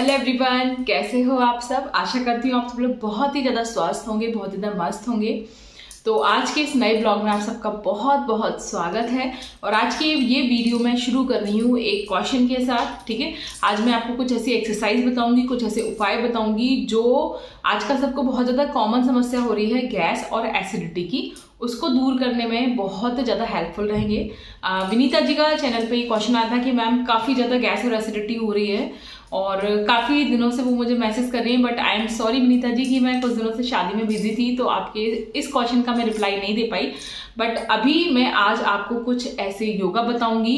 Hello everyone, कैसे हो आप सब। आशा करती हूँ आप सब लोग बहुत ही ज़्यादा स्वस्थ होंगे, बहुत ज़्यादा मस्त होंगे। तो आज के इस नए ब्लॉग में आप सबका बहुत बहुत स्वागत है। और आज के ये वीडियो मैं शुरू कर रही हूँ एक क्वेश्चन के साथ। ठीक है, आज मैं आपको कुछ ऐसी एक्सरसाइज बताऊंगी, कुछ ऐसे उपाय बताऊंगी जो आजकल सबको बहुत ज़्यादा कॉमन समस्या हो रही है, गैस और एसिडिटी की, उसको दूर करने में बहुत ज़्यादा हेल्पफुल रहेंगे। विनीता जी का चैनल पे ये क्वेश्चन आया था कि मैम काफ़ी ज़्यादा गैस और एसिडिटी हो रही है और काफ़ी दिनों से वो मुझे मैसेज कर रही हैं, but I am sorry Vinita ji कि मैं कुछ दिनों से शादी में बिजी थी तो आपके इस क्वेश्चन का मैं रिप्लाई नहीं दे पाई। बट अभी मैं आज आपको कुछ ऐसे योगा बताऊंगी,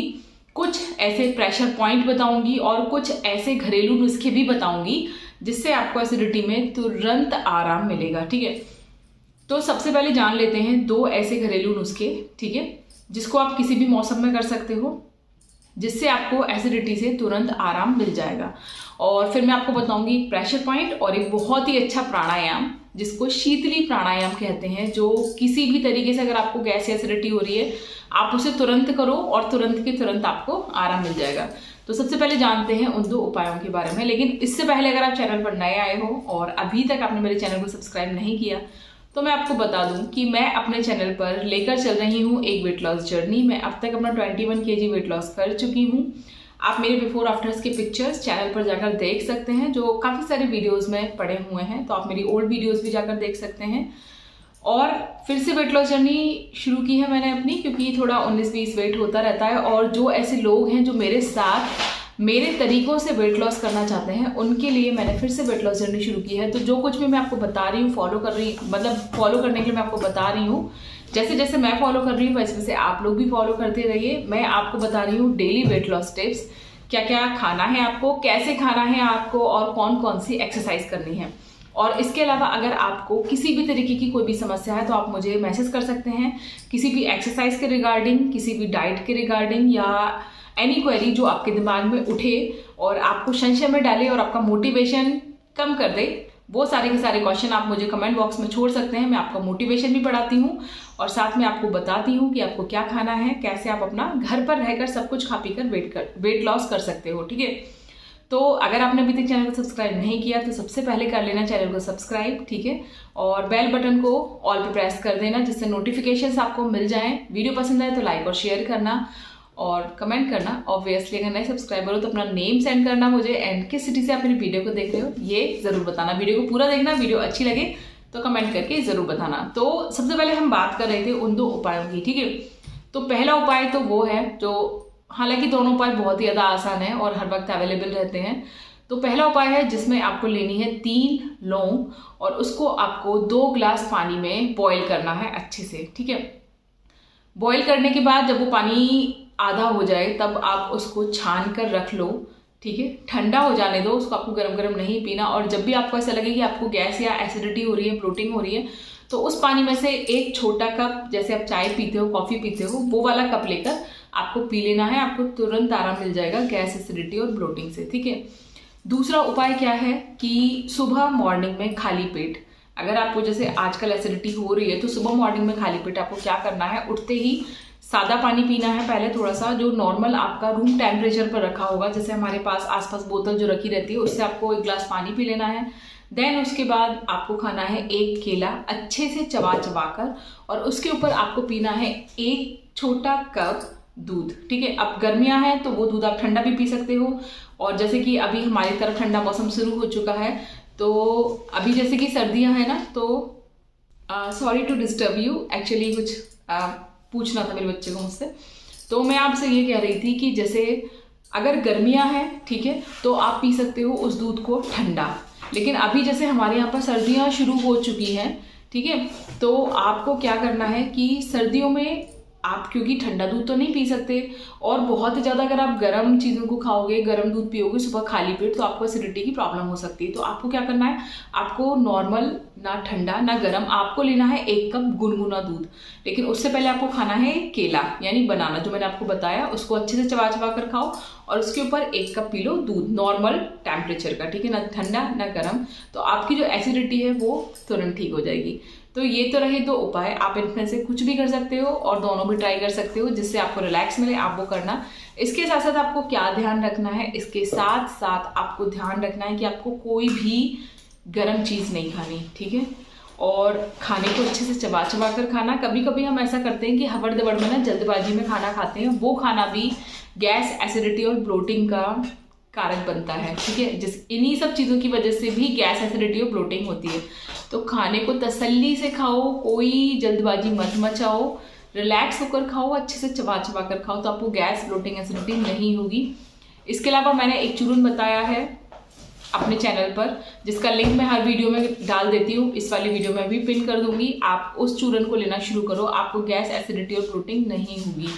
कुछ ऐसे प्रेशर पॉइंट बताऊंगी और कुछ ऐसे घरेलू नुस्खे भी बताऊंगी जिससे आपको एसिडिटी में तुरंत आराम मिलेगा। ठीक है, तो सबसे पहले जान लेते हैं दो ऐसे घरेलू नुस्खे, ठीक है, जिसको आप किसी भी मौसम में कर सकते हो, जिससे आपको एसिडिटी से तुरंत आराम मिल जाएगा। और फिर मैं आपको बताऊंगी एक प्रेशर पॉइंट और एक बहुत ही अच्छा प्राणायाम जिसको शीतली प्राणायाम कहते हैं, जो किसी भी तरीके से अगर आपको गैस या एसिडिटी हो रही है आप उसे तुरंत करो और तुरंत के तुरंत आपको आराम मिल जाएगा। तो सबसे पहले जानते हैं उन दो उपायों के बारे में। लेकिन इससे पहले अगर आप चैनल पर नए आए हो और अभी तक आपने मेरे चैनल को सब्सक्राइब नहीं किया तो मैं आपको बता दूं कि मैं अपने चैनल पर लेकर चल रही हूं एक वेट लॉस जर्नी। मैं अब तक अपना 21 kg वेट लॉस कर चुकी हूं। आप मेरे बिफोर आफ्टर्स के पिक्चर्स चैनल पर जाकर देख सकते हैं, जो काफ़ी सारे वीडियोस में पड़े हुए हैं, तो आप मेरी ओल्ड वीडियोस भी जाकर देख सकते हैं। और फिर से वेट लॉस जर्नी शुरू की है मैंने अपनी, क्योंकि थोड़ा 19-20 वेट होता रहता है और जो ऐसे लोग हैं जो मेरे साथ मेरे तरीकों से वेट लॉस करना चाहते हैं उनके लिए मैंने फिर से वेट लॉस जर्नी शुरू की है। तो जो कुछ भी मैं आपको बता रही हूँ फॉलो करने के लिए मैं आपको बता रही हूँ, जैसे जैसे मैं फॉलो कर रही हूँ वैसे वैसे आप लोग भी फॉलो करते रहिए। मैं आपको बता रही हूँ डेली वेट लॉस टिप्स, क्या क्या खाना है आपको, कैसे खाना है आपको और कौन कौन सी एक्सरसाइज करनी है। और इसके अलावा अगर आपको किसी भी तरीके की कोई भी समस्या है तो आप मुझे मैसेज कर सकते हैं, किसी भी एक्सरसाइज के रिगार्डिंग, किसी भी डाइट के रिगार्डिंग, या एनी क्वेरी जो आपके दिमाग में उठे और आपको संशय में डाले और आपका मोटिवेशन कम कर दे, वो सारे के सारे क्वेश्चन आप मुझे कमेंट बॉक्स में छोड़ सकते हैं। मैं आपका मोटिवेशन भी बढ़ाती हूँ और साथ में आपको बताती हूँ कि आपको क्या खाना है, कैसे आप अपना घर पर रहकर सब कुछ खा पी कर वेट लॉस कर सकते हो। ठीक है, तो अगर आपने अभी तक चैनल को सब्सक्राइब नहीं किया तो सबसे पहले कर लेना चैनल को सब्सक्राइब, ठीक है, और बेल बटन को ऑल पे प्रेस कर देना जिससे नोटिफिकेशंस आपको मिल जाएं। वीडियो पसंद आए तो लाइक और शेयर करना और कमेंट करना। ऑब्वियसली अगर नए सब्सक्राइबर हो तो अपना नेम सेंड करना मुझे एंड किस सिटी से आप मेरी वीडियो को देख रहे हो ये ज़रूर बताना। वीडियो को पूरा देखना, वीडियो अच्छी लगे तो कमेंट करके ज़रूर बताना। तो सबसे पहले हम बात कर रहे थे उन दो उपायों की, ठीक है। तो पहला उपाय तो वो है जो, हालांकि दोनों उपाय बहुत ही ज़्यादा आसान है और हर वक्त अवेलेबल रहते हैं। तो पहला उपाय है जिसमें आपको लेनी है 3 लौंग और उसको आपको 2 गिलास पानी में बॉईल करना है अच्छे से। ठीक है, बॉईल करने के बाद जब वो पानी आधा हो जाए तब आप उसको छान कर रख लो। ठीक है, ठंडा हो जाने दो उसको, आपको गरम गरम नहीं पीना। और जब भी आपको ऐसा लगे कि आपको गैस या एसिडिटी हो रही है, ब्लोटिंग हो रही है, तो उस पानी में से एक छोटा कप, जैसे आप चाय पीते हो, कॉफ़ी पीते हो, वो वाला कप लेकर आपको पी लेना है। आपको तुरंत आराम मिल जाएगा गैस, एसिडिटी और ब्लोटिंग से। ठीक है, दूसरा उपाय क्या है कि सुबह मॉर्निंग में खाली पेट, अगर आपको जैसे आजकल एसिडिटी हो रही है तो सुबह मॉर्निंग में खाली पेट आपको क्या करना है, उठते ही सादा पानी पीना है पहले, थोड़ा सा, जो नॉर्मल आपका रूम टेम्परेचर पर रखा होगा, जैसे हमारे पास आसपास बोतल जो रखी रहती है उससे आपको 1 गिलास पानी पी लेना है। देन उसके बाद आपको खाना है 1 केला अच्छे से चबा चबा कर, और उसके ऊपर आपको पीना है 1 छोटा कप दूध। ठीक है, अब गर्मियाँ हैं तो वो दूध आप ठंडा भी पी सकते हो, और जैसे कि अभी हमारी तरफ ठंडा मौसम शुरू हो चुका है तो अभी जैसे कि सर्दियाँ हैं ना, तो sorry to disturb you, actually कुछ पूछना था मेरे बच्चे को मुझसे। तो मैं आपसे ये कह रही थी कि जैसे अगर गर्मियां हैं, ठीक है, तो आप पी सकते हो उस दूध को ठंडा। लेकिन अभी जैसे हमारे यहाँ पर सर्दियां शुरू हो चुकी हैं, ठीक है, तो आपको क्या करना है कि सर्दियों में आप, क्योंकि ठंडा दूध तो नहीं पी सकते और बहुत ज़्यादा अगर आप गर्म चीज़ों को खाओगे, गर्म दूध पियोगे सुबह खाली पेट, तो आपको एसिडिटी की प्रॉब्लम हो सकती है। तो आपको क्या करना है, आपको नॉर्मल, ना ठंडा ना गर्म, आपको लेना है 1 कप गुनगुना दूध। लेकिन उससे पहले आपको खाना है केला यानी बनाना, जो मैंने आपको बताया, उसको अच्छे से चबा चबा कर खाओ और उसके ऊपर 1 कप पी लो दूध नॉर्मल टेम्परेचर का। ठीक है, ना ठंडा ना गर्म, तो आपकी जो एसिडिटी है वो तुरंत ठीक हो जाएगी। तो ये तो रहे 2 उपाय, आप इनमें से कुछ भी कर सकते हो और दोनों भी ट्राई कर सकते हो जिससे आपको रिलैक्स मिले, आप वो करना। इसके साथ साथ आपको क्या ध्यान रखना है, इसके साथ साथ आपको ध्यान रखना है कि आपको कोई भी गर्म चीज़ नहीं खानी, ठीक है। और खाने को अच्छे से चबा चबा कर खाना। कभी कभी हम ऐसा करते हैं कि हबड़ दबड़ में ना जल्दबाजी में खाना खाते हैं, वो खाना भी गैस, एसिडिटी और ब्लोटिंग का कारक बनता है, ठीक है। इन्हीं सब चीज़ों की वजह से भी गैस, एसिडिटी और ब्लोटिंग होती है। तो खाने को तसल्ली से खाओ, कोई जल्दबाजी मत मचाओ, रिलैक्स होकर खाओ, अच्छे से चबा चबा कर खाओ, तो आपको गैस, ब्लोटिंग, एसिडिटी नहीं होगी। इसके अलावा मैंने एक चूर्ण बताया है अपने चैनल पर, जिसका लिंक मैं हर वीडियो में डाल देती हूँ, इस वाली वीडियो में भी पिन कर दूंगी। आप उस चूर्ण को लेना शुरू करो, आपको गैस, एसिडिटी और ब्लोटिंग नहीं होगी।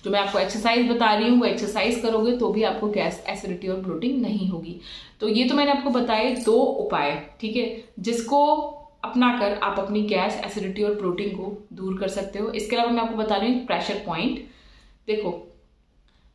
जो मैं आपको एक्सरसाइज बता रही हूँ वो एक्सरसाइज करोगे तो भी आपको गैस, एसिडिटी और ब्लोटिंग नहीं होगी। तो ये तो मैंने आपको बताए 2 उपाय, ठीक है, जिसको अपनाकर आप अपनी गैस, एसिडिटी और ब्लोटिंग को दूर कर सकते हो। इसके अलावा मैं आपको बता रही हूँ प्रेशर पॉइंट। देखो,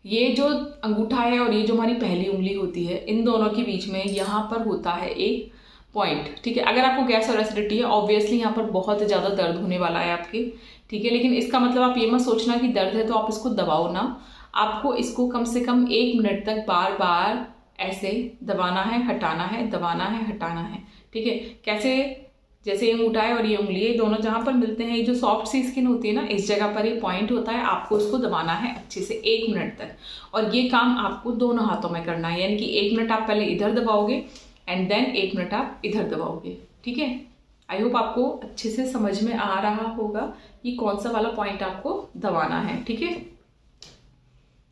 ये जो अंगूठा है और ये जो हमारी पहली उंगली होती है, इन दोनों के बीच में यहाँ पर होता है एक पॉइंट, ठीक है। अगर आपको गैस और एसिडिटी है, ऑब्वियसली यहाँ पर बहुत ज़्यादा दर्द होने वाला है आपके, ठीक है। लेकिन इसका मतलब आप ये मत सोचना कि दर्द है तो आप इसको दबाओ ना, आपको इसको कम से कम 1 मिनट तक बार बार ऐसे दबाना है, हटाना है, दबाना है, हटाना है, ठीक है। कैसे? जैसे ये अंगूठा है और ये उंगली है, दोनों जहाँ पर मिलते हैं, ये जो सॉफ्ट सी स्किन होती है ना, इस जगह पर ये पॉइंट होता है, आपको उसको दबाना है अच्छे से 1 मिनट तक। और ये काम आपको दोनों हाथों में करना है, यानी कि 1 मिनट आप पहले इधर दबाओगे एंड देन 1 मिनट आप इधर दबाओगे, ठीक है। आई होप आपको अच्छे से समझ में आ रहा होगा कि कौन सा वाला पॉइंट आपको दबाना है, ठीक है।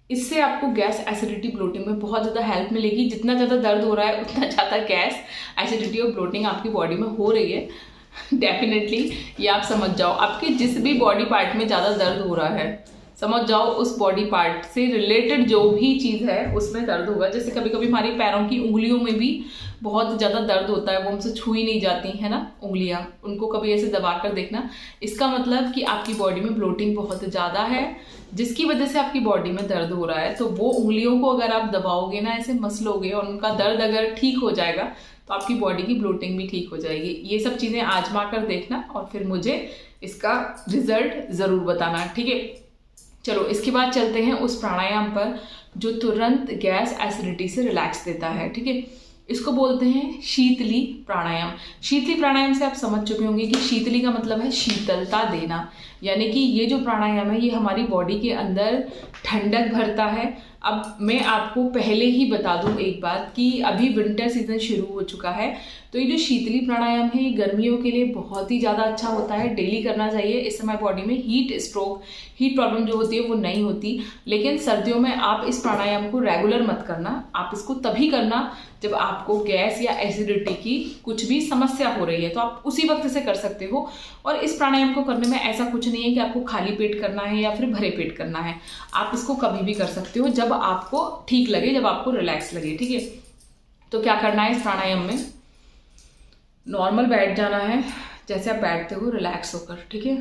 इससे आपको गैस, एसिडिटी, ब्लोटिंग में बहुत ज़्यादा हेल्प मिलेगी। जितना ज़्यादा दर्द हो रहा है उतना ज़्यादा गैस, एसिडिटी और ब्लोटिंग आपकी बॉडी में हो रही है डेफिनेटली। ये आप समझ जाओ, आपके जिस भी बॉडी पार्ट में ज़्यादा दर्द हो रहा है, समझ जाओ उस बॉडी पार्ट से रिलेटेड जो भी चीज़ है उसमें दर्द होगा। जैसे कभी कभी हमारी पैरों की उंगलियों में भी बहुत ज़्यादा दर्द होता है, वो हमसे छुई नहीं जाती है ना उंगलियां, उनको कभी ऐसे दबा कर देखना। इसका मतलब कि आपकी बॉडी में ब्लोटिंग बहुत ज़्यादा है, जिसकी वजह से आपकी बॉडी में दर्द हो रहा है। तो वो उंगलियों को अगर आप दबाओगे ना, ऐसे मसलोगे और उनका दर्द अगर ठीक हो जाएगा तो आपकी बॉडी की ब्लोटिंग भी ठीक हो जाएगी। ये सब चीज़ें आजमा कर देखना और फिर मुझे इसका रिजल्ट ज़रूर बताना, ठीक है। चलो, इसके बाद चलते हैं उस प्राणायाम पर जो तुरंत गैस, एसिडिटी से रिलैक्स देता है, ठीक है। इसको बोलते हैं शीतली प्राणायाम। शीतली प्राणायाम से आप समझ चुके होंगे कि शीतली का मतलब है शीतलता देना, यानी कि ये जो प्राणायाम है ये हमारी बॉडी के अंदर ठंडक भरता है। अब मैं आपको पहले ही बता दूं एक बात कि अभी विंटर सीजन शुरू हो चुका है, तो ये जो शीतली प्राणायाम है ये गर्मियों के लिए बहुत ही ज़्यादा अच्छा होता है, डेली करना चाहिए। इस समय बॉडी में हीट स्ट्रोक, हीट प्रॉब्लम जो होती है वो नहीं होती। लेकिन सर्दियों में आप इस प्राणायाम को रेगुलर मत करना, आप इसको तभी करना जब आपको गैस या एसिडिटी की कुछ भी समस्या हो रही है, तो आप उसी वक्त से कर सकते हो। और इस प्राणायाम को करने में ऐसा कुछ नहीं है कि आपको खाली पेट करना है या फिर भरे पेट करना है, आप इसको कभी भी कर सकते हो जब आपको ठीक लगे, जब आपको रिलैक्स लगे, ठीक है। तो क्या करना है इस प्राणायाम में, नॉर्मल बैठ जाना है जैसे आप बैठते हो रिलैक्स होकर, ठीक है।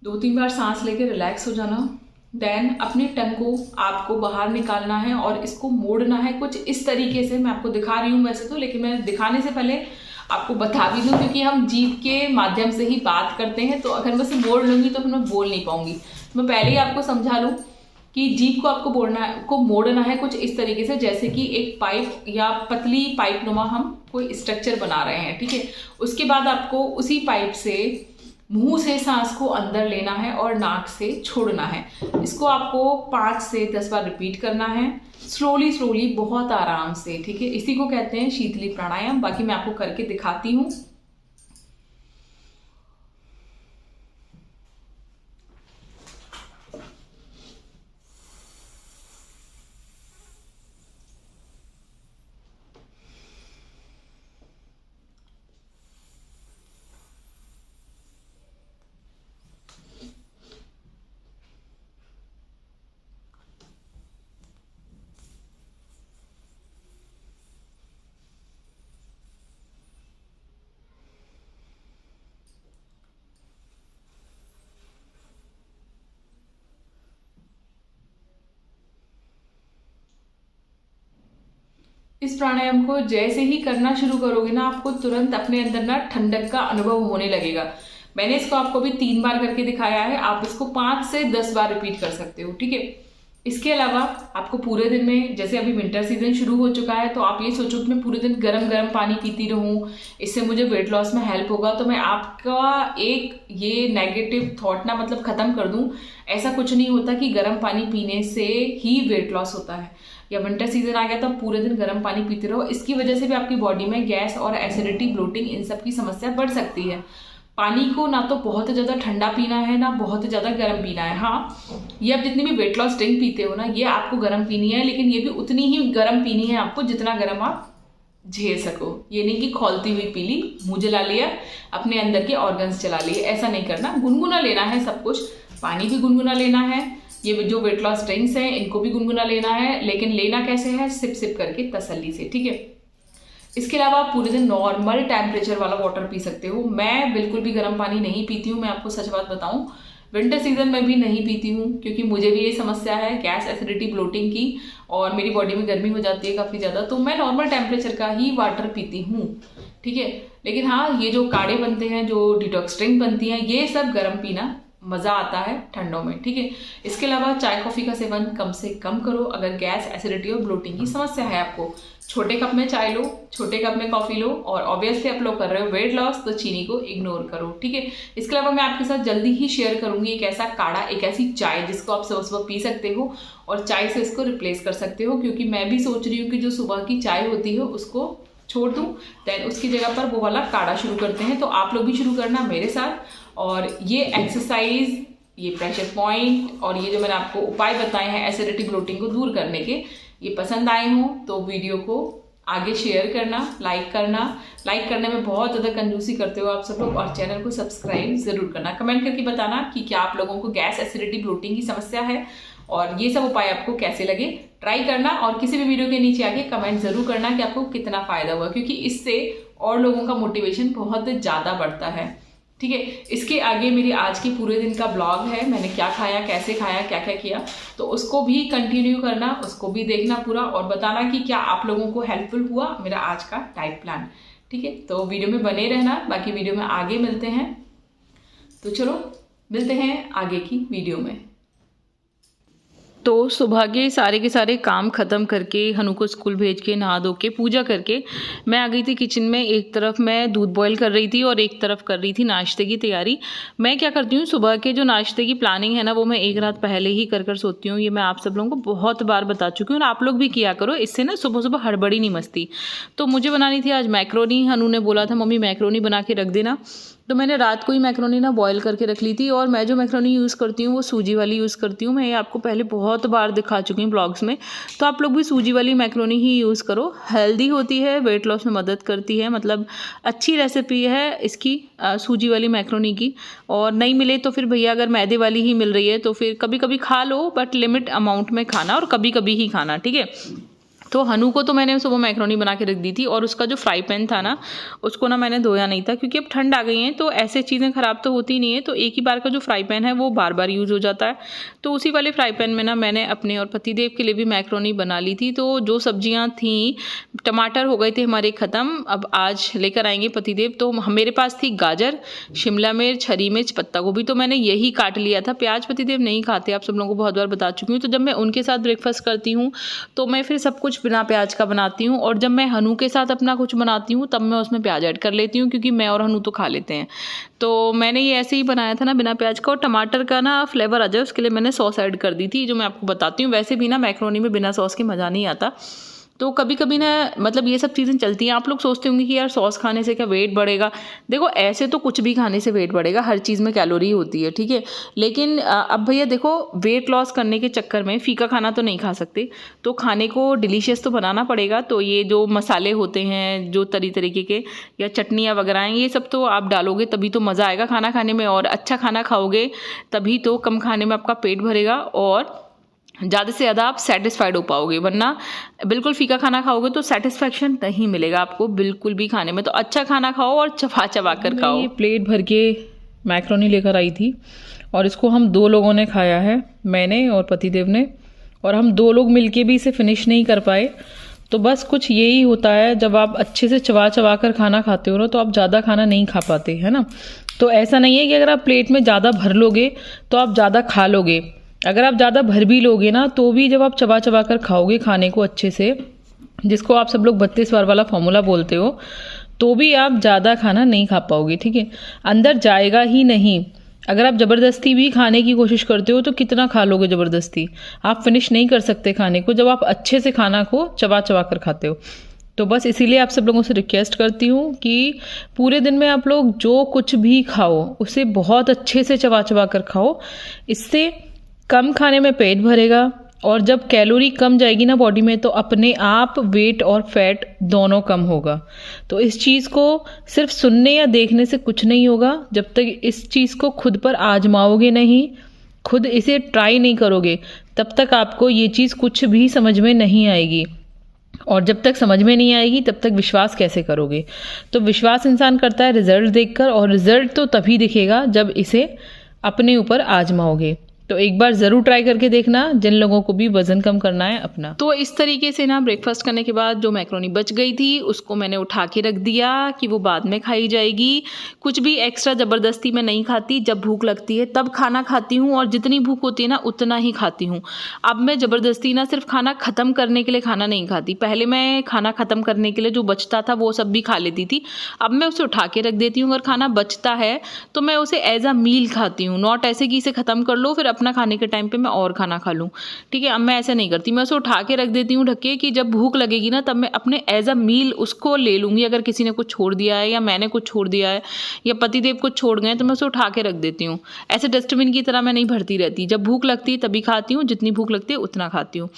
2-3 बार सांस लेके रिलैक्स हो जाना। देन अपनी टंग को आपको बाहर निकालना है और इसको मोड़ना है कुछ इस तरीके से। मैं आपको दिखा रही हूँ वैसे तो, लेकिन मैं दिखाने से पहले आपको बता भी दूँ, क्योंकि हम जीभ के माध्यम से ही बात करते हैं, तो अगर मैं इसे मोड़ लूँगी तो फिर मैं बोल नहीं पाऊंगी। मैं पहले ही आपको समझा लूँ कि जीभ को आपको मोड़ना है कुछ इस तरीके से, जैसे कि एक पाइप या पतली पाइप नुमा हम कोई स्ट्रक्चर बना रहे हैं, ठीक है। उसके बाद आपको उसी पाइप से मुंह से सांस को अंदर लेना है और नाक से छोड़ना है। इसको आपको 5 से 10 बार रिपीट करना है, स्लोली स्लोली, बहुत आराम से, ठीक है। इसी को कहते हैं शीतली प्राणायाम। बाकी मैं आपको करके दिखाती हूँ। इस प्राणायाम को जैसे ही करना शुरू करोगे ना, आपको तुरंत अपने अंदर ना ठंडक का अनुभव होने लगेगा। मैंने इसको आपको भी 3 बार करके दिखाया है, आप इसको 5 से 10 बार रिपीट कर सकते हो, ठीक है। इसके अलावा आपको पूरे दिन में, जैसे अभी विंटर सीजन शुरू हो चुका है, तो आप ये सोचो कि मैं पूरे दिन गर्म गर्म पानी पीती रहूं, इससे मुझे वेट लॉस में हेल्प होगा, तो मैं आपका एक ये नेगेटिव थॉट ना मतलब ख़त्म कर दूं। ऐसा कुछ नहीं होता कि गर्म पानी पीने से ही वेट लॉस होता है, या विंटर सीजन आ गया तो आप पूरे दिन गर्म पानी पीते रहो। इसकी वजह से भी आपकी बॉडी में गैस और एसिडिटी, ब्लोटिंग, इन सब की समस्या बढ़ सकती है। पानी को ना तो बहुत ज़्यादा ठंडा पीना है, ना बहुत ज़्यादा गर्म पीना है। हाँ, ये आप जितनी भी वेट लॉस ड्रिंक पीते हो ना, ये आपको गर्म पीनी है, लेकिन ये भी उतनी ही गर्म पीनी है आपको जितना गर्म आप झेल सको। ये नहीं कि खौलती हुई पी ली, मुंह जला लिया, अपने अंदर के ऑर्गन्स चला लिए, ऐसा नहीं करना। गुनगुना लेना है सब कुछ, पानी भी गुनगुना लेना है, ये जो वेट लॉस ड्रिंक्स हैं इनको भी गुनगुना लेना है, लेकिन लेना कैसे है, सिप सिप करके तसल्ली से, ठीक है। इसके अलावा आप पूरे दिन नॉर्मल टेम्परेचर वाला वाटर पी सकते हो। मैं बिल्कुल भी गर्म पानी नहीं पीती हूँ, मैं आपको सच बात बताऊँ, विंटर सीजन में भी नहीं पीती हूँ, क्योंकि मुझे भी ये समस्या है गैस, एसिडिटी, ब्लोटिंग की, और मेरी बॉडी में गर्मी हो जाती है काफ़ी ज़्यादा, तो मैं नॉर्मल टेम्परेचर का ही वाटर पीती हूँ, ठीक है। लेकिन हाँ, ये जो काढ़े बनते हैं, जो डिटॉक्स ड्रिंक बनती हैं, ये सब गर्म पीना मज़ा आता है ठंडों में, ठीक है। इसके अलावा चाय कॉफ़ी का सेवन कम से कम करो अगर गैस, एसिडिटी और ब्लोटिंग की समस्या है आपको। छोटे कप में चाय लो, छोटे कप में कॉफ़ी लो, और ऑब्वियसली आप लोग कर रहे हो वेट लॉस तो चीनी को इग्नोर करो, ठीक है। इसके अलावा मैं आपके साथ जल्दी ही शेयर करूंगी एक ऐसा काढ़ा, एक ऐसी चाय जिसको आप सुबह सुबह पी सकते हो और चाय से इसको रिप्लेस कर सकते हो, क्योंकि मैं भी सोच रही हूँ कि जो सुबह की चाय होती है उसको छोड़ दूँ, देन उसकी जगह पर वो वाला काढ़ा शुरू करते हैं। तो आप लोग भी शुरू करना मेरे साथ, और ये एक्सरसाइज, ये प्रेशर पॉइंट और ये जो मैंने आपको उपाय बताए हैं एसिडिटी, ब्लोटिंग को दूर करने के, ये पसंद आए हों तो वीडियो को आगे शेयर करना, लाइक करना। लाइक करने में बहुत ज़्यादा कंजूसी करते हो आप सब लोग, और चैनल को सब्सक्राइब ज़रूर करना। कमेंट करके बताना कि क्या आप लोगों को गैस, एसिडिटी, ब्लोटिंग की समस्या है और ये सब उपाय आपको कैसे लगे। ट्राई करना, और किसी भी वीडियो के नीचे आके कमेंट ज़रूर करना कि आपको कितना फ़ायदा हुआ, क्योंकि इससे और लोगों का मोटिवेशन बहुत ज़्यादा बढ़ता है, ठीक है। इसके आगे मेरी आज के पूरे दिन का ब्लॉग है, मैंने क्या खाया, कैसे खाया, क्या क्या किया, तो उसको भी कंटिन्यू करना, उसको भी देखना पूरा, और बताना कि क्या आप लोगों को हेल्पफुल हुआ मेरा आज का डाइट प्लान, ठीक है। तो वीडियो में बने रहना, बाकी वीडियो में आगे मिलते हैं। तो चलो मिलते हैं आगे की वीडियो में। तो सुबह के सारे काम ख़त्म करके, हनु को स्कूल भेज के, नहा धो के, पूजा करके मैं आ गई थी किचन में। एक तरफ मैं दूध बॉईल कर रही थी और एक तरफ कर रही थी नाश्ते की तैयारी। मैं क्या करती हूँ, सुबह के जो नाश्ते की प्लानिंग है ना, वो मैं एक रात पहले ही कर सोती हूँ। ये मैं आप सब लोगों को बहुत बार बता चुकी हूँ, और आप लोग भी किया करो, इससे ना सुबह सुबह हड़बड़ी नहीं मचती। तो मुझे बनानी थी आज मैक्रोनी। हनु ने बोला था मम्मी मैक्रोनी बना के रख देना, तो मैंने रात को ही मैक्रोनी ना बॉईल करके रख ली थी। और मैं जो मैक्रोनी यूज़ करती हूँ वो सूजी वाली यूज़ करती हूँ। मैं ये आपको पहले बहुत बार दिखा चुकी हूँ ब्लॉग्स में, तो आप लोग भी सूजी वाली मैक्रोनी ही यूज़ करो। हेल्दी होती है, वेट लॉस में मदद करती है, मतलब अच्छी रेसिपी है इसकी, सूजी वाली मैक्रोनी की। और नहीं मिले तो फिर भैया अगर मैदे वाली ही मिल रही है तो फिर कभी कभी खा लो, बट लिमिट अमाउंट में खाना, और कभी कभी ही खाना, ठीक है। तो हनु को तो मैंने सुबह मैक्रोनी बना के रख दी थी, और उसका जो फ्राई पैन था ना, उसको ना मैंने धोया नहीं था, क्योंकि अब ठंड आ गई है तो ऐसे चीज़ें ख़राब तो होती नहीं है, तो एक ही बार का जो फ्राई पैन है वो बार बार यूज़ हो जाता है। तो उसी वाले फ्राई पैन में ना मैंने अपने और पतिदेव के लिए भी मैक्रोनी बना ली थी। तो जो सब्जियाँ थीं, टमाटर हो गए थे हमारे ख़त्म, अब आज लेकर आएंगे पतिदेव। तो मेरे पास थी गाजर, शिमला मिर्च, हरी मिर्च, पत्ता गोभी, तो मैंने यही काट लिया था। प्याज पतिदेव नहीं खाते, आप सब लोगों को बहुत बार बता चुकी हूँ। तो जब मैं उनके साथ ब्रेकफास्ट करती हूँ तो मैं फिर सब कुछ बिना प्याज का बनाती हूँ, और जब मैं हनु के साथ अपना कुछ बनाती हूँ तब मैं उसमें प्याज ऐड कर लेती हूँ, क्योंकि मैं और हनु तो खा लेते हैं। तो मैंने ये ऐसे ही बनाया था ना बिना प्याज का, और टमाटर का ना फ्लेवर आ जाए उसके लिए मैंने सॉस ऐड कर दी थी, जो मैं आपको बताती हूँ। वैसे भी ना मैक्रोनी में बिना सॉस के मज़ा नहीं आता। तो कभी कभी ना मतलब ये सब चीज़ें चलती हैं। आप लोग सोचते होंगे कि यार सॉस खाने से क्या वेट बढ़ेगा। देखो ऐसे तो कुछ भी खाने से वेट बढ़ेगा, हर चीज़ में कैलोरी होती है, ठीक है। लेकिन अब भैया देखो, वेट लॉस करने के चक्कर में फीका खाना तो नहीं खा सकते, तो खाने को डिलीशियस तो बनाना पड़ेगा। तो ये जो मसाले होते हैं, जो तरीके के या चटनियाँ वगैरह हैं, ये सब तो आप डालोगे तभी तो मज़ा आएगा खाना खाने में, और अच्छा खाना खाओगे तभी तो कम खाने में आपका पेट भरेगा और ज़्यादा से ज़्यादा आप सेटिस्फाइड हो पाओगे। वरना बिल्कुल फीका खाना खाओगे तो सेटिस्फैक्शन नहीं मिलेगा आपको बिल्कुल भी खाने में। तो अच्छा खाना खाओ और चबा चबा कर खाओ। ये प्लेट भर के मैक्रोनी लेकर आई थी, और इसको हम 2 लोगों ने खाया है, मैंने और पतिदेव ने, और हम 2 लोग मिलके भी इसे फिनिश नहीं कर पाए। तो बस कुछ यही होता है, जब आप अच्छे से चबा चबा कर खाना खाते हो ना तो आप ज़्यादा खाना नहीं खा पाते, है ना। तो ऐसा नहीं है कि अगर आप प्लेट में ज़्यादा भर लोगे तो आप ज़्यादा खा लोगे। अगर आप ज़्यादा भर भी लोगे ना तो भी जब आप चबा चबा कर खाओगे खाने को अच्छे से, जिसको आप सब लोग 32 बार वाला फॉर्मूला बोलते हो, तो भी आप ज़्यादा खाना नहीं खा पाओगे, ठीक है। अंदर जाएगा ही नहीं। अगर आप ज़बरदस्ती भी खाने की कोशिश करते हो तो कितना खा लोगे ज़बरदस्ती, आप फिनिश नहीं कर सकते खाने को जब आप अच्छे से खाना को चबा चबा कर खाते हो। तो बस इसीलिए आप सब लोगों से रिक्वेस्ट करती हूँ कि पूरे दिन में आप लोग जो कुछ भी खाओ उसे बहुत अच्छे से चबा चबा कर खाओ। इससे कम खाने में पेट भरेगा, और जब कैलोरी कम जाएगी ना बॉडी में तो अपने आप वेट और फैट दोनों कम होगा। तो इस चीज़ को सिर्फ सुनने या देखने से कुछ नहीं होगा। जब तक इस चीज़ को खुद पर आजमाओगे नहीं, खुद इसे ट्राई नहीं करोगे, तब तक आपको ये चीज़ कुछ भी समझ में नहीं आएगी। और जब तक समझ में नहीं आएगी तब तक विश्वास कैसे करोगे। तो विश्वास इंसान करता है रिजल्ट देखकर, और रिजल्ट तो तभी दिखेगा जब इसे अपने ऊपर आजमाओगे। तो एक बार ज़रूर ट्राई करके देखना जिन लोगों को भी वज़न कम करना है अपना। तो इस तरीके से ना ब्रेकफास्ट करने के बाद जो मैक्रोनी बच गई थी उसको मैंने उठा के रख दिया कि वो बाद में खाई जाएगी। कुछ भी एक्स्ट्रा ज़बरदस्ती मैं नहीं खाती, जब भूख लगती है तब खाना खाती हूँ, और जितनी भूख होती है ना उतना ही खाती हूँ। अब मैं ज़बरदस्ती ना सिर्फ खाना ख़त्म करने के लिए खाना नहीं खाती। पहले मैं खाना ख़त्म करने के लिए जो बचता था वो सब भी खा लेती थी, अब मैं उसे उठा के रख देती हूँ। अगर खाना बचता है तो मैं उसे एज अ मील खाती हूँ, नॉट ऐसे कि इसे ख़त्म कर लो फिर अपना खाने के टाइम पे मैं और खाना खा लूँ, ठीक है। अब मैं ऐसे नहीं करती, मैं उसे उठा के रख देती हूँ ढक के, कि जब भूख लगेगी ना तब मैं अपने एज अ मील उसको ले लूँगी। अगर किसी ने कुछ छोड़ दिया है या मैंने कुछ छोड़ दिया है या पतिदेव कुछ छोड़ गए तो मैं उसे उठा के रख देती हूँ। ऐसे डस्टबिन की तरह मैं नहीं भरती रहती, जब भूख लगती है तभी खाती हूँ, जितनी भूख लगती है उतना खाती हूँ।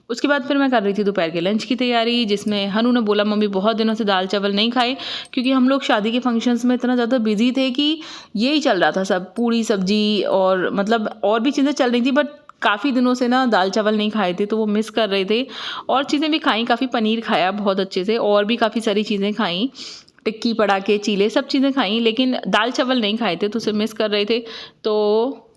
उसके बाद फिर मैं कर रही थी दोपहर के लंच की तैयारी, जिसमें हनु ने बोला मम्मी बहुत दिनों से दाल चावल नहीं खाए, क्योंकि हम लोग शादी के फंक्शंस में इतना ज़्यादा बिजी थे कि यही चल रहा था सब, पूड़ी सब्जी और मतलब और भी चीज़ें चल रही थी, बट काफ़ी दिनों से ना दाल चावल नहीं खाए थे तो वो मिस कर रहे थे। और चीज़ें भी खाई, काफ़ी पनीर खाया बहुत अच्छे से, और भी काफ़ी सारी चीज़ें खाई, टिक्की पड़ाके चीले सब चीज़ें खाई, लेकिन दाल चावल नहीं खाए थे तो उसे मिस कर रहे थे। तो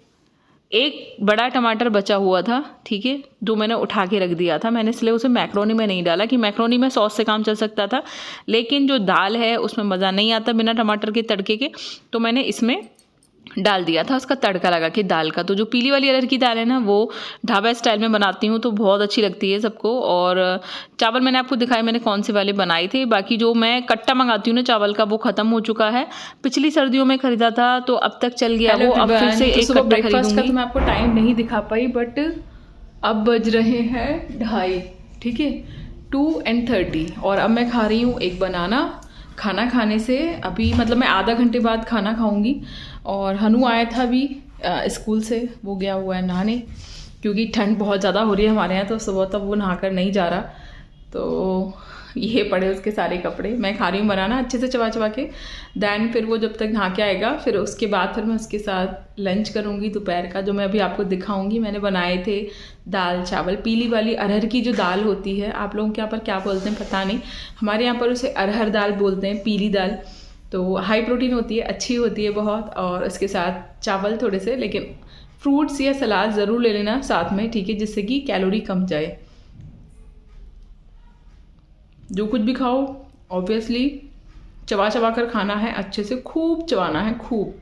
एक बड़ा टमाटर बचा हुआ था, ठीक है, जो मैंने उठा के रख दिया था। मैंने इसलिए उसे मैक्रोनी में नहीं डाला कि मैक्रोनी में सॉस से काम चल सकता था, लेकिन जो दाल है उसमें मज़ा नहीं आता बिना टमाटर के तड़के के, तो मैंने इसमें डाल दिया था उसका तड़का लगा के दाल का। तो जो पीली वाली अरहर की दाल है ना वो ढाबा स्टाइल में बनाती हूँ तो बहुत अच्छी लगती है सबको। और चावल मैंने आपको दिखाया मैंने कौन से वाले बनाए थे। बाकी जो मैं कट्टा मंगाती हूँ ना चावल का वो ख़त्म हो चुका है, पिछली सर्दियों में ख़रीदा था तो अब तक चल गया वो, अब फिर से एक कट्टा खरीदूंगी। का तो मैं आपको टाइम नहीं दिखा पाई, बट अब बज रहे हैं 2:30, ठीक है, 2:30, और अब मैं खा रही हूँ एक बनाना। खाना खाने से अभी मतलब मैं आधा घंटे बाद खाना खाऊंगी। और हनु आया था अभी स्कूल से, वो गया हुआ है नहाने, क्योंकि ठंड बहुत ज़्यादा हो रही है हमारे यहाँ, तो सुबह तक वो नहाकर नहीं जा रहा। तो ये पड़े उसके सारे कपड़े। मैं खा रही हूँ बनाना अच्छे से चबा चबा के। दैन फिर वो जब तक नहा के आएगा फिर उसके बाद फिर मैं उसके साथ लंच करूँगी दोपहर का, जो मैं अभी आपको दिखाऊँगी। मैंने बनाए थे दाल चावल, पीली वाली अरहर की जो दाल होती है, आप लोगों के यहाँ पर क्या बोलते हैं पता नहीं, हमारे यहाँ पर उसे अरहर दाल बोलते हैं, पीली दाल। तो हाई प्रोटीन होती है, अच्छी होती है बहुत, और इसके साथ चावल थोड़े से, लेकिन फ्रूट्स या सलाद ज़रूर ले लेना साथ में, ठीक है, जिससे कि कैलोरी कम जाए। जो कुछ भी खाओ ऑब्वियसली चबा चबा कर खाना है, अच्छे से खूब चबाना है, खूब।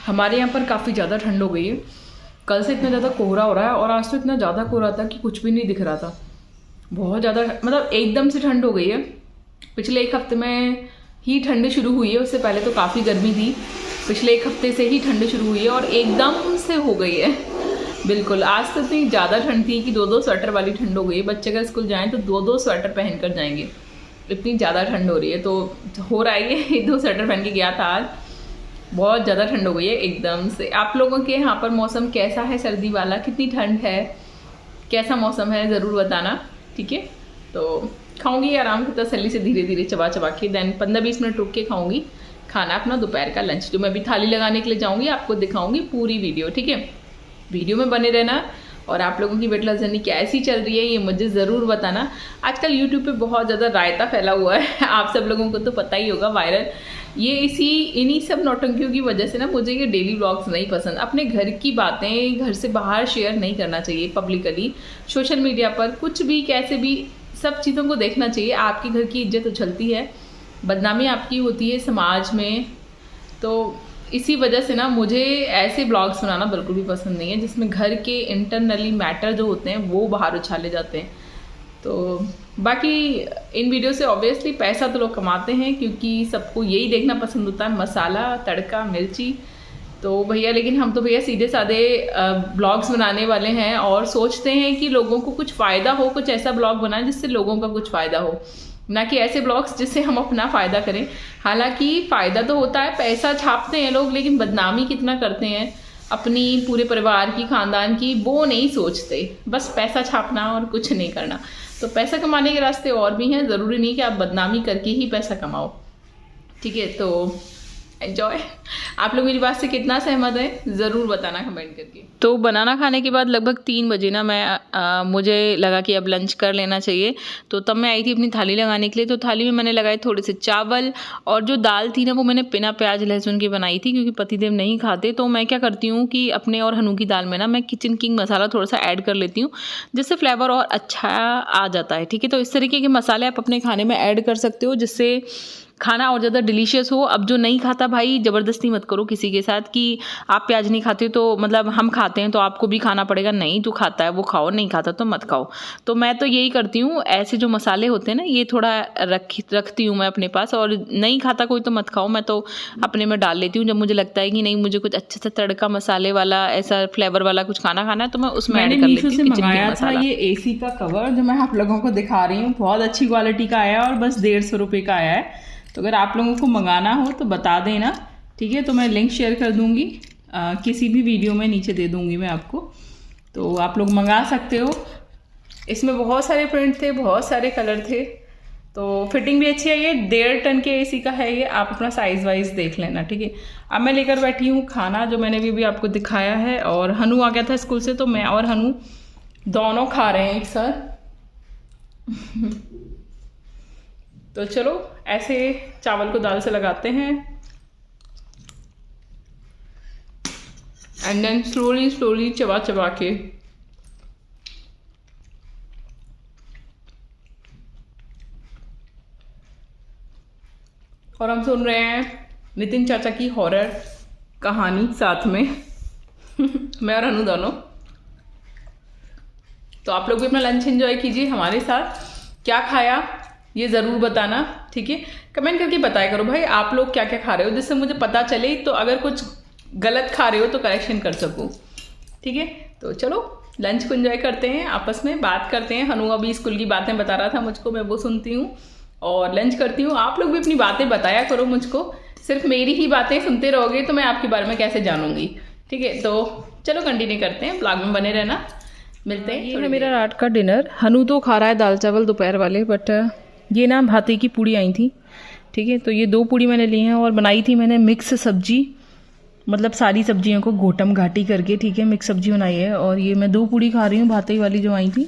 हमारे यहाँ पर काफ़ी ज़्यादा ठंड हो गई है, कल से इतना ज़्यादा कोहरा हो रहा है, और आज तो इतना ज़्यादा कोहरा था कि कुछ भी नहीं दिख रहा था। बहुत ज़्यादा मतलब एकदम से ठंड हो गई है। पिछले एक हफ्ते में ही ठंड शुरू हुई है, उससे पहले तो काफ़ी गर्मी थी। पिछले एक हफ्ते से ही ठंड शुरू हुई है और एकदम से हो गई है बिल्कुल। आज तो इतनी ज़्यादा ठंड थी कि 2-2 स्वेटर वाली ठंड हो गई है। बच्चे अगर स्कूल जाएँ तो 2-2 स्वेटर पहन कर जाएंगे, इतनी ज़्यादा ठंड हो रही है। तो हो रहा है ये 2 स्वेटर पहन के गया था आज, बहुत ज़्यादा ठंड हो गई है एकदम से। आप लोगों के यहाँ पर मौसम कैसा है, सर्दी वाला, कितनी ठंड है, कैसा मौसम है, ज़रूर बताना, ठीक है। तो खाऊंगी आराम से तसल्ली से धीरे धीरे चबा चबा के, देन 15-20 मिनट रुक के खाऊंगी खाना अपना दोपहर का लंच, जो मैं अभी थाली लगाने के लिए जाऊंगी, आपको दिखाऊंगी पूरी वीडियो, ठीक है। वीडियो में बने रहना और आप लोगों की वेट लॉस जर्नी कैसी चल रही है ये मुझे ज़रूर बताना। आजकल यूट्यूब पे बहुत ज़्यादा रायता फैला हुआ है आप सब लोगों को तो पता ही होगा, वायरल। ये इन्हीं सब नौटंकियों की वजह से ना मुझे ये डेली व्लॉग्स नहीं पसंद। अपने घर की बातें घर से बाहर शेयर नहीं करना चाहिए पब्लिकली, सोशल मीडिया पर कुछ भी कैसे भी सब चीज़ों को देखना चाहिए। आपके घर की इज्जत उछलती है, बदनामी आपकी होती है समाज में, तो इसी वजह से ना मुझे ऐसे ब्लॉग्स बनाना बिल्कुल भी पसंद नहीं है जिसमें घर के इंटरनली मैटर जो होते हैं वो बाहर उछाले जाते हैं। तो बाकी इन वीडियो से ऑब्वियसली पैसा तो लोग कमाते हैं क्योंकि सबको यही देखना पसंद होता है, मसाला, तड़का, मिर्ची। तो भैया लेकिन हम तो भैया सीधे साधे ब्लॉग्स बनाने वाले हैं और सोचते हैं कि लोगों को कुछ फ़ायदा हो, कुछ ऐसा ब्लॉग बनाए जिससे लोगों का कुछ फ़ायदा हो, ना कि ऐसे ब्लॉग्स जिससे हम अपना फ़ायदा करें। हालांकि फ़ायदा तो होता है, पैसा छापते हैं लोग, लेकिन बदनामी कितना करते हैं अपनी पूरे परिवार की, ख़ानदान की, वो नहीं सोचते। बस पैसा छापना और कुछ नहीं करना। तो पैसा कमाने के रास्ते और भी हैं, ज़रूरी नहीं कि आप बदनामी करके ही पैसा कमाओ। ठीक है, तो एंजॉय। आप लोग मेरी बात से कितना सहमत है ज़रूर बताना कमेंट करके। तो बनाना खाने के बाद लगभग 3 बजे ना मुझे लगा कि अब लंच कर लेना चाहिए। तो तब मैं आई थी अपनी थाली लगाने के लिए। तो थाली में मैंने लगाए थोड़े से चावल, और जो दाल थी ना वो मैंने बिना प्याज लहसुन की बनाई थी क्योंकि पतिदेव नहीं खाते। तो मैं क्या करती हूँ कि अपने और हनु की दाल में ना मैं किचन किंग मसाला थोड़ा सा ऐड कर लेती हूँ जिससे फ्लेवर और अच्छा आ जाता है। ठीक है, तो इस तरीके के मसाले आप अपने खाने में ऐड कर सकते हो जिससे खाना और ज़्यादा डिलीशियस हो। अब जो नहीं खाता भाई ज़बरदस्ती मत करो किसी के साथ कि आप प्याज नहीं खाते तो मतलब हम खाते हैं तो आपको भी खाना पड़ेगा। नहीं, तू खाता है वो खाओ, नहीं खाता तो मत खाओ। तो मैं तो यही करती हूँ, ऐसे जो मसाले होते हैं ना ये थोड़ा रखती हूँ मैं अपने पास, और नहीं खाता कोई तो मत खाओ, मैं तो अपने में डाल लेती हूँ। जब मुझे लगता है कि नहीं मुझे कुछ अच्छे से तड़का मसाले वाला ऐसा फ्लेवर वाला कुछ खाना है तो मैं उसमें ऐड कर लेती हूँ। मैंने मंगाया था ये एसी का कवर जो मैं आप लोगों को दिखा रही हूँ, बहुत अच्छी क्वालिटी का आया और बस 150 रुपये का आया है। तो अगर आप लोगों को मंगाना हो तो बता देना, ठीक है। तो मैं लिंक शेयर कर दूंगी किसी भी वीडियो में, नीचे दे दूंगी मैं आपको, तो आप लोग मंगा सकते हो। इसमें बहुत सारे प्रिंट थे, बहुत सारे कलर थे, तो फिटिंग भी अच्छी है। ये 1.5 टन के एसी का है ये, आप अपना साइज़ वाइज देख लेना, ठीक है। अब मैं लेकर बैठी हूँ खाना जो मैंने भी आपको दिखाया है, और हनु आ गया था स्कूल से तो मैं और हनु दोनों खा रहे हैं एक साथ। तो चलो ऐसे चावल को दाल से लगाते हैं एंड देन स्लोली चबा चबा के और हम सुन रहे हैं नितिन चाचा की हॉरर कहानी साथ में मैं और अनु दोनों। तो आप लोग भी अपना लंच एंजॉय कीजिए हमारे साथ। क्या खाया ये ज़रूर बताना, ठीक है। कमेंट करके बताया करो भाई आप लोग क्या क्या खा रहे हो, जिससे मुझे पता चले, तो अगर कुछ गलत खा रहे हो तो करेक्शन कर सकूँ, ठीक है। तो चलो लंच को एंजॉय करते हैं, आपस में बात करते हैं। हनु अभी स्कूल की बातें बता रहा था मुझको, मैं वो सुनती हूँ और लंच करती हूँ। आप लोग भी अपनी बातें बताया करो मुझको, सिर्फ मेरी ही बातें सुनते रहोगे तो मैं आपके बारे में कैसे जानूंगी, ठीक है। तो चलो कंटिन्यू करते हैं, ब्लॉग में बने रहना, मिलते हैं। ये है मेरा रात का डिनर। हनु तो खा रहा है दाल चावल दोपहर वाले, बट ये ना भाते की पूड़ी आई थी, ठीक है। तो ये 2 पूड़ी मैंने ली हैं और बनाई थी मैंने मिक्स सब्जी, मतलब सारी सब्जियों को घोटम घाटी करके, ठीक है, मिक्स सब्जी बनाई है। और ये मैं 2 पूड़ी खा रही हूँ भाते वाली जो आई थी,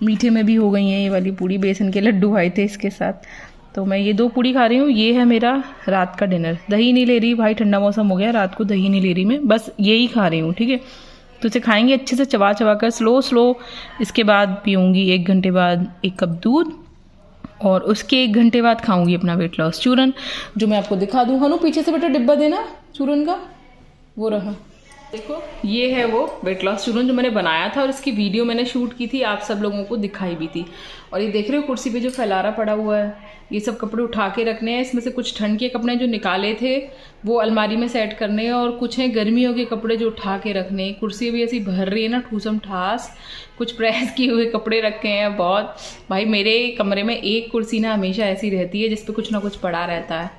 मीठे में भी हो गई हैं ये वाली पूड़ी, बेसन के लड्डू आए थे इसके साथ। तो मैं ये 2 पूड़ी खा रही हूँ। ये है मेरा रात का डिनर। दही नहीं ले रही भाई, ठंडा मौसम हो गया, रात को दही नहीं ले रही मैं, बस यही खा रही हूँ, ठीक है। तो इसे खाएंगे अच्छे से चबा चबा कर, स्लो। इसके बाद पीऊँगी 1 घंटे बाद 1 कप दूध, और उसके 1 घंटे बाद खाऊंगी अपना वेट लॉस चूरन, जो मैं आपको दिखा दूँ। हनु पीछे से बेटा डिब्बा देना चूरन का, वो रहा देखो, ये है वो वेट लॉस चूरन जो मैंने बनाया था, और इसकी वीडियो मैंने शूट की थी, आप सब लोगों को दिखाई भी थी। और ये देख रहे हो कुर्सी पे जो फैलारा पड़ा हुआ है, ये सब कपड़े उठा के रखने हैं। इसमें से कुछ ठंड के कपड़े जो निकाले थे वो अलमारी में सेट करने हैं, और कुछ हैं गर्मियों के कपड़े जो उठा के रखने। कुर्सी भी ऐसी भर रही है ना ठूसम ठास, कुछ प्रेस किए हुए कपड़े रखे हैं बहुत। भाई मेरे कमरे में एक कुर्सी ना हमेशा ऐसी रहती है जिस पे कुछ ना कुछ पड़ा रहता है,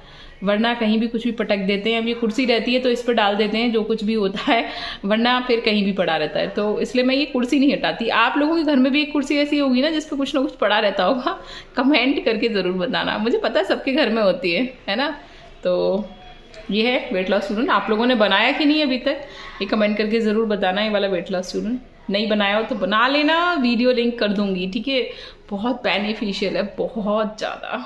वरना कहीं भी कुछ भी पटक देते हैं। अब ये कुर्सी रहती है तो इस पर डाल देते हैं जो कुछ भी होता है, वरना फिर कहीं भी पड़ा रहता है। तो इसलिए मैं ये कुर्सी नहीं हटाती। आप लोगों के घर में भी एक कुर्सी ऐसी होगी ना जिस पर कुछ ना कुछ पड़ा रहता होगा, कमेंट करके ज़रूर बताना, मुझे पता है सबके घर में होती है ना। तो ये है वेट लॉस चूरन। आप लोगों ने बनाया कि नहीं अभी तक, ये कमेंट करके ज़रूर बताना, ये वाला वेट लॉस चूरन। नहीं बनाया हो तो बना लेना, वीडियो लिंक कर दूंगी, ठीक है। बहुत बेनिफिशियल है, बहुत ज़्यादा।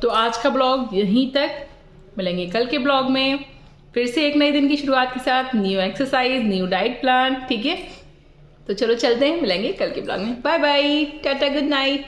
तो आज का ब्लॉग यहीं तक, मिलेंगे कल के ब्लॉग में फिर से एक नए दिन की शुरुआत के साथ, new exercise, new diet plan, ठीक है। तो चलो चलते हैं, मिलेंगे कल के ब्लॉग में। Bye bye, tata, good night.